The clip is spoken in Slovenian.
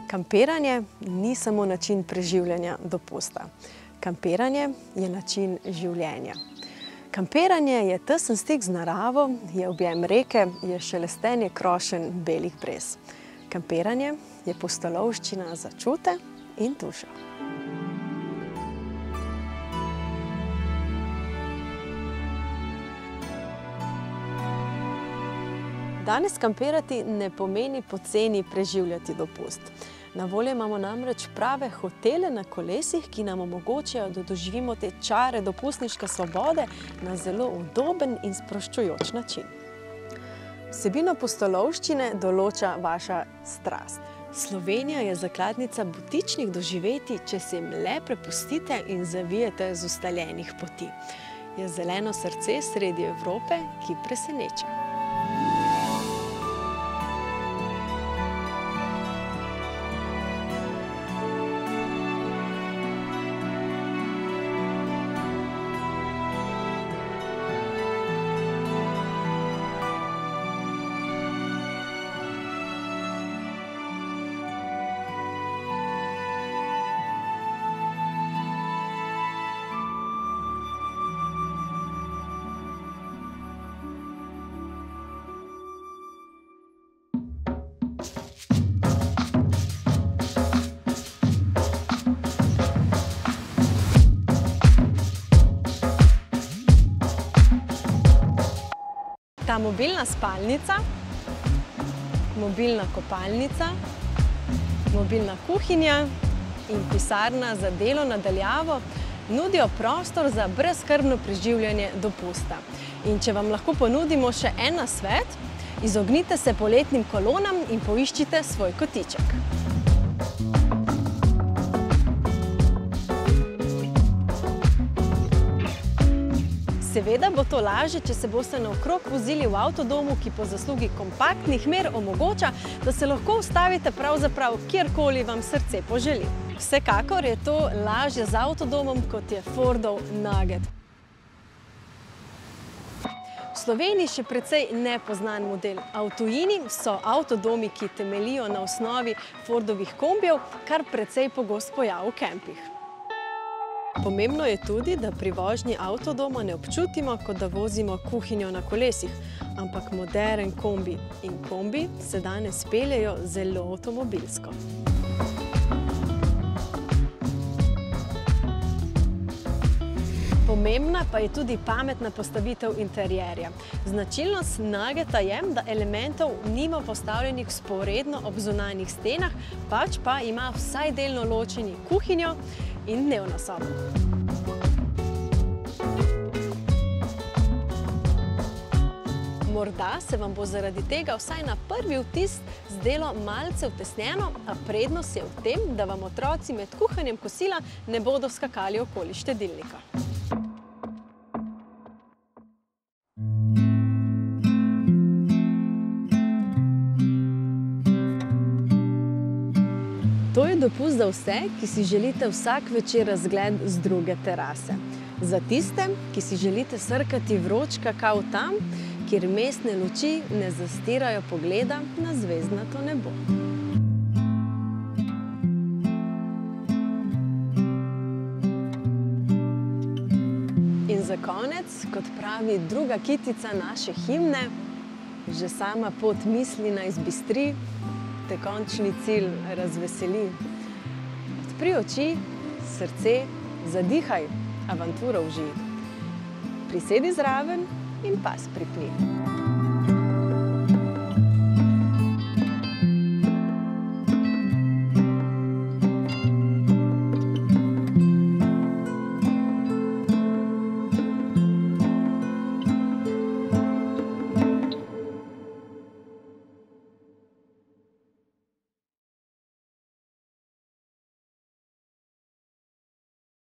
Kampiranje ni samo način preživljanja dopusta. Kampiranje je način življenja. Kampiranje je tesen stik z naravo, je objem reke, je šelestenje krošenj belih brez. Kampiranje je pustolovščina za čute in dušo. Danes kampirati ne pomeni poceni preživljati dopust. Na voljo imamo namreč prave hotele na kolesih, ki nam omogočajo, da doživimo te čare dopustniške svobode na zelo udoben in sproščujoč način. Vsebino pustolovščine določa vaša strast. Slovenija je zakladnica butičnih doživetij, če se jim le prepustite in zavijete z ustaljenih poti. Je zeleno srce sredi Evrope, ki preseneča. Ta mobilna spalnica, mobilna kopalnica, mobilna kuhinja in pisarna za delo na daljavo nudijo prostor za brezskrbno preživljanje dopusta. In če vam lahko ponudimo še en nasvet, izognite se poletnim kolonam in poiščite svoj kotiček. Seveda bo to lažje, če se boste naokrog vozili v avtodomu, ki po zaslugi kompaktnih mer omogoča, da se lahko ustavite pravzaprav kjerkoli vam srce poželi. Vsekakor je to lažje z avtodomom, kot je Fordov Nugget. V Sloveniji še precej nepoznan model, a v tujini so avtodomi, ki temeljijo na osnovi Fordovih kombijev, kar precej pogost pojav v kampih. Pomembno je tudi, da pri vožnji avtodoma ne občutimo, kot da vozimo kuhinjo na kolesih, ampak moderen kombi. In kombi se danes peljejo zelo avtomobilsko. Pomembna pa je tudi pametna postavitev interierja. Značilnost Nuggeta je, da elementov nima postavljenih vzporedno ob zunanjih stenah, pač pa ima vsaj delno ločeni kuhinjo in dnevno sobo. Morda se vam bo zaradi tega vsaj na prvi vtis zdelo malce vtesnjeno, a prednost je v tem, da vam otroci med kuhanjem kosila ne bodo skakali okoli štedilnika. To je dopust za vse, ki si želite vsak večer razgled z druge terase. Za tiste, ki si želite srkati vroč kakav tam, kjer mestne luči ne zastirajo pogleda na zvezdnato nebo. In za konec, kot pravi druga kitica naše himne, že sama pot misli naj zbistri, te končni cilj razveseli. Odpri oči, srce, zadihaj, avanturo uživaj. Prisedi zraven in pas pripni.